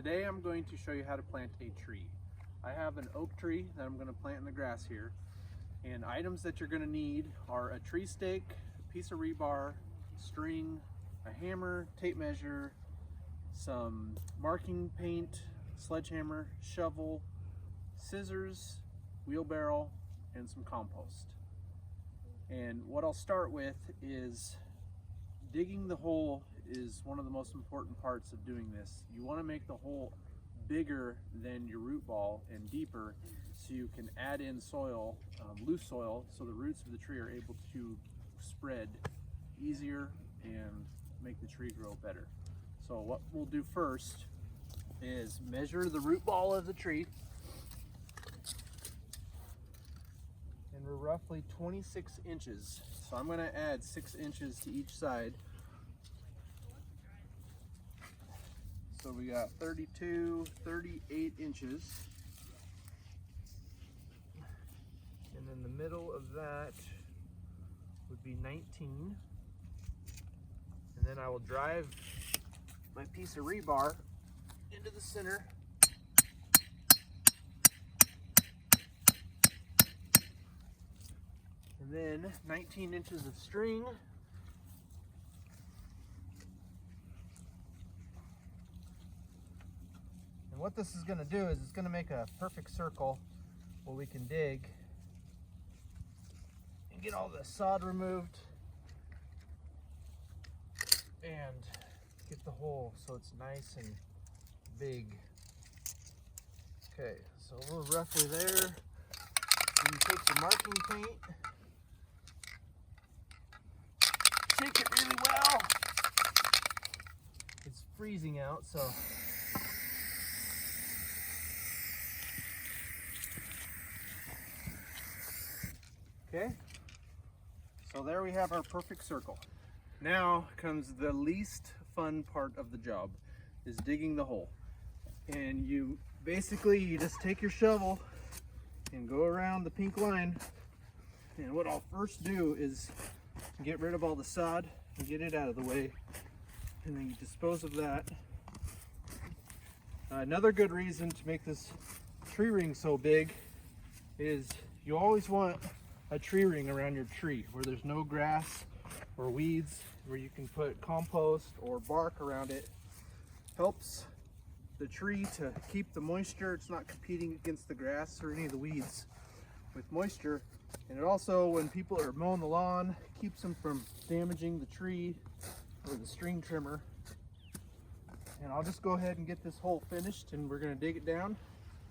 Today I'm going to show you how to plant a tree. I have an oak tree that I'm going to plant in the grass here, and items that you're going to need are a tree stake, a piece of rebar, string, a hammer, tape measure, some marking paint, sledgehammer, shovel, scissors, wheelbarrow, and some compost. And what I'll start with is digging the hole is one of the most important parts of doing this. You want to make the hole bigger than your root ball and deeper so you can add in soil, loose soil, so the roots of the tree are able to spread easier and make the tree grow better. So what we'll do first is measure the root ball of the tree, and we're roughly 26 inches. So I'm going to add 6 inches to each side. So we got 32, 38 inches. And then the middle of that would be 19. And then I will drive my piece of rebar into the center. And then 19 inches of string. And what this is going to do is it's going to make a perfect circle where we can dig and get all the sod removed and get the hole so it's nice and big. Okay, so we're roughly there. You take some marking paint, shake it really well. It's freezing out, so okay, so there we have our perfect circle. Now comes the least fun part of the job, is digging the hole. And you just take your shovel and go around the pink line. And what I'll first do is get rid of all the sod and get it out of the way. And then you dispose of that. Another good reason to make this tree ring so big is you always want a tree ring around your tree where there's no grass or weeds, where you can put compost or bark around it. Helps the tree to keep the moisture. It's not competing against the grass or any of the weeds with moisture. And it also, when people are mowing the lawn, keeps them from damaging the tree or the string trimmer. And I'll just go ahead and get this hole finished, and we're going to dig it down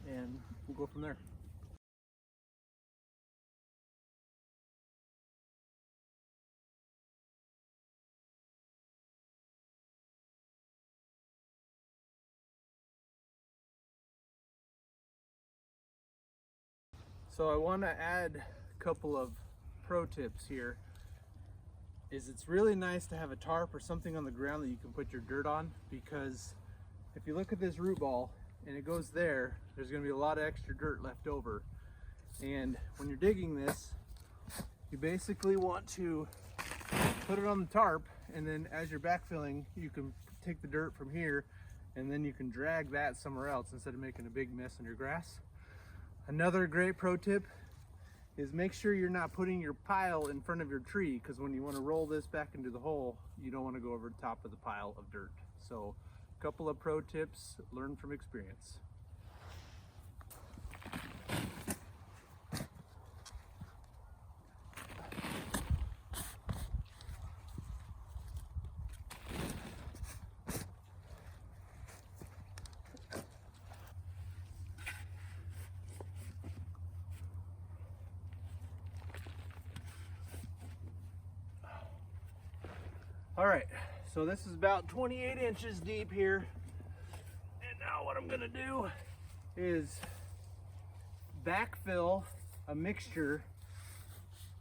and we'll go from there. So I want to add a couple of pro tips here. It's really nice to have a tarp or something on the ground that you can put your dirt on, because if you look at this root ball and it goes there, there's going to be a lot of extra dirt left over. And when you're digging this, you basically want to put it on the tarp, and then as you're backfilling, you can take the dirt from here and then you can drag that somewhere else instead of making a big mess in your grass. Another great pro tip is make sure you're not putting your pile in front of your tree, because when you want to roll this back into the hole, you don't want to go over the top of the pile of dirt. So a couple of pro tips learned from experience. All right, so this is about 28 inches deep here. And now what I'm gonna do is backfill a mixture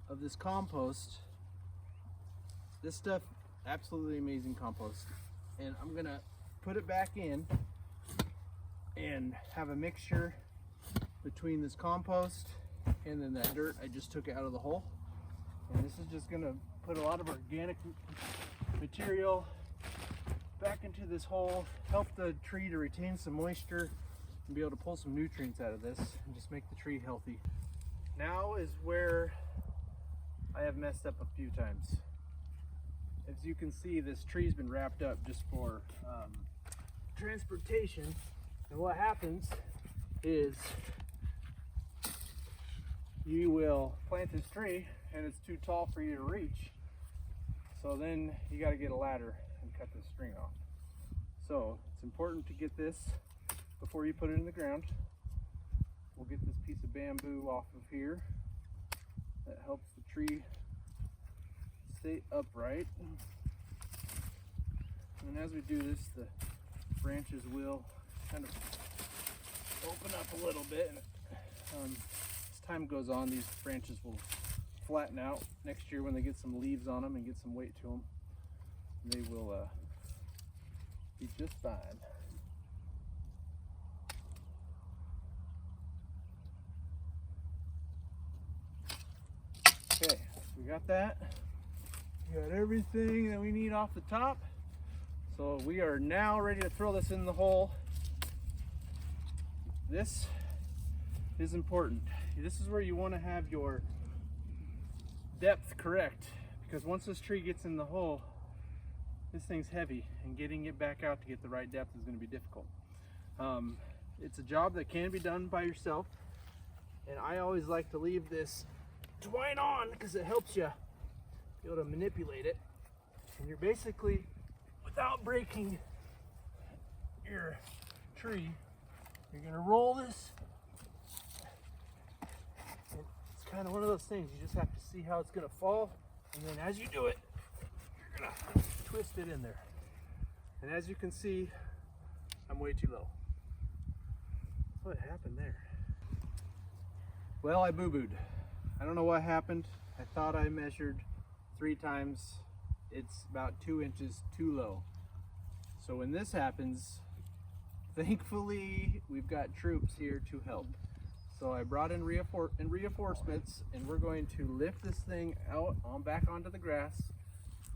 of this compost. This stuff, absolutely amazing compost. And I'm gonna put it back in and have a mixture between this compost and then that dirt I just took out of the hole. And this is just gonna put a lot of organic material back into this hole, help the tree to retain some moisture and be able to pull some nutrients out of this and just make the tree healthy. Now is where I have messed up a few times. As you can see, this tree's been wrapped up just for transportation, and what happens is you will plant this tree and it's too tall for you to reach, so then you got to get a ladder and cut the string off. So it's important to get this before you put it in the ground. We'll get this piece of bamboo off of here. That helps the tree stay upright. And as we do this, the branches will kind of open up a little bit. And as time goes on, these branches will flatten out. Next year when they get some leaves on them and get some weight to them, they will be just fine. Okay, we got that. We got everything that we need off the top. So we are now ready to throw this in the hole. This is important. This is where you want to have your depth correct, because once this tree gets in the hole, this thing's heavy, and getting it back out to get the right depth is going to be difficult. It's a job that can be done by yourself, and I always like to leave this twine on because it helps you be able to manipulate it, and you're basically, without breaking your tree, you're going to roll this. It's kind of one of those things, you just have to see how it's going to fall, and then as you do it, you're going to twist it in there. And as you can see, I'm way too low. What happened there? Well, I boo-booed. I don't know what happened. I thought I measured 3 times. It's about 2 inches too low. So when this happens, thankfully we've got troops here to help. So I brought in reinforcements, and we're going to lift this thing out back onto the grass,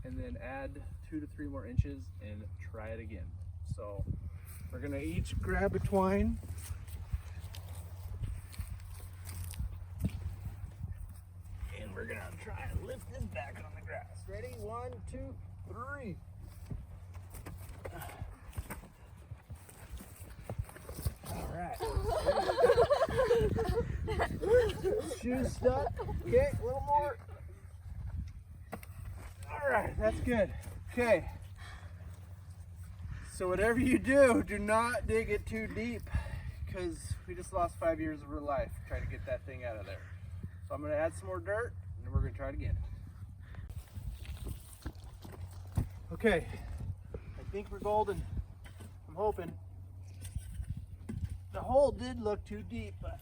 and then add 2 to 3 more inches and try it again. So we're gonna each grab a twine. And we're gonna try and lift this back on the grass. Ready? 1, 2, 3. All right. Shoes stuck. Okay, a little more. All right, that's good. Okay. So whatever you do, do not dig it too deep, because we just lost 5 years of her life trying to get that thing out of there. So I'm going to add some more dirt, and then we're going to try it again. Okay, I think we're golden. I'm hoping. The hole did look too deep, but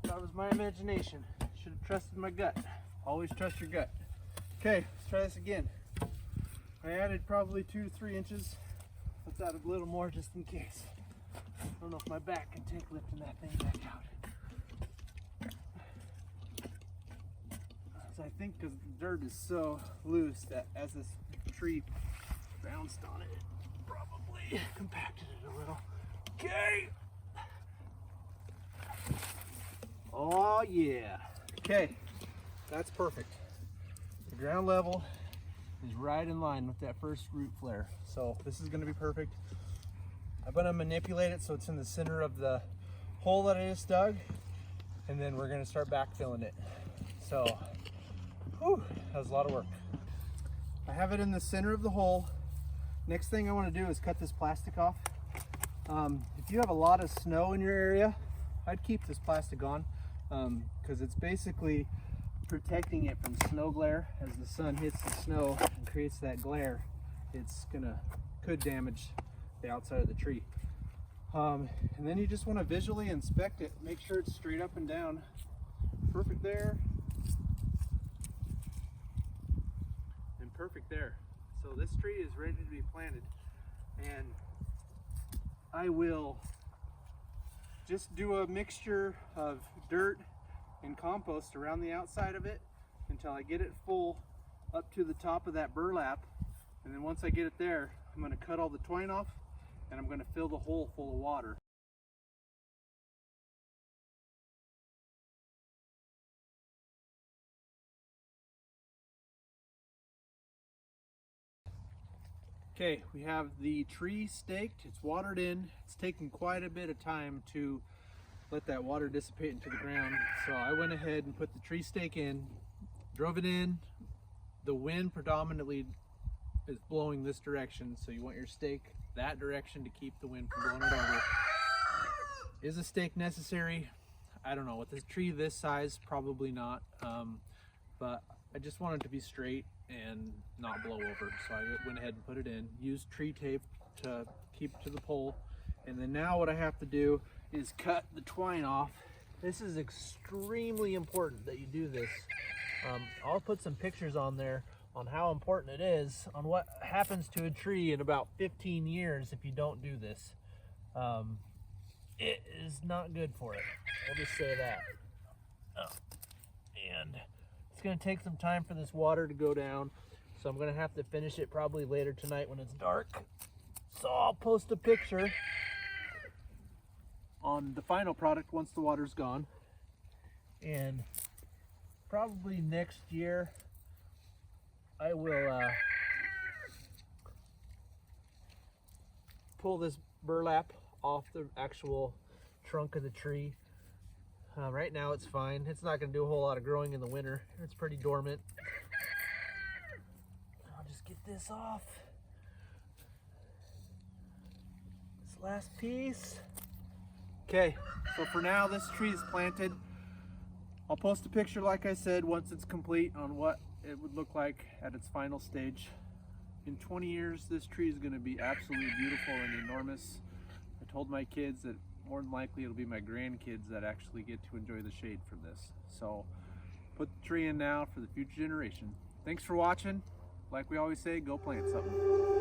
that was my imagination. Should have trusted my gut. Always trust your gut. Okay, let's try this again. I added probably 2 to 3 inches. Let's add a little more just in case. I don't know if my back can take lifting that thing back out. So I think because the dirt is so loose that as this tree bounced on it, it probably compacted it a little. Okay. Oh yeah. Okay, that's perfect. The ground level is right in line with that first root flare. So this is going to be perfect. I'm going to manipulate it so it's in the center of the hole that I just dug, and then we're going to start backfilling it. So, whew, that was a lot of work. I have it in the center of the hole. Next thing I want to do is cut this plastic off. If you have a lot of snow in your area, I'd keep this plastic on, because it's basically protecting it from snow glare. As the sun hits the snow and creates that glare, it's could damage the outside of the tree. And then you just want to visually inspect it, make sure it's straight up and down. Perfect there, and perfect there. So this tree is ready to be planted, and I will just do a mixture of dirt and compost around the outside of it until I get it full up to the top of that burlap, and then once I get it there, I'm going to cut all the twine off, and I'm going to fill the hole full of water. Okay, we have the tree staked, it's watered in. It's taken quite a bit of time to let that water dissipate into the ground. So I went ahead and put the tree stake in, drove it in. The wind predominantly is blowing this direction, so you want your stake that direction to keep the wind from blowing it over. Is a stake necessary? I don't know. With a tree this size, probably not. But I just wanted to be straight and not blow over, so I went ahead and put it in. Used tree tape to keep it to the pole, and then now what I have to do is cut the twine off. This is extremely important that you do this. I'll put some pictures on there on how important it is, on what happens to a tree in about 15 years if you don't do this. It is not good for it. I'll just say that. And it's going to take some time for this water to go down, so I'm going to have to finish it probably later tonight when it's dark. So I'll post a picture on the final product once the water's gone. And probably next year I will pull this burlap off the actual trunk of the tree. Right now it's fine. It's not going to do a whole lot of growing in the winter. It's pretty dormant. I'll just get this off. This last piece. Okay, so for now this tree is planted. I'll post a picture, like I said, once it's complete on what it would look like at its final stage. In 20 years, this tree is going to be absolutely beautiful and enormous. I told my kids that more than likely it'll be my grandkids that actually get to enjoy the shade from this. So put the tree in now for the future generation. Thanks for watching. Like we always say, go plant something.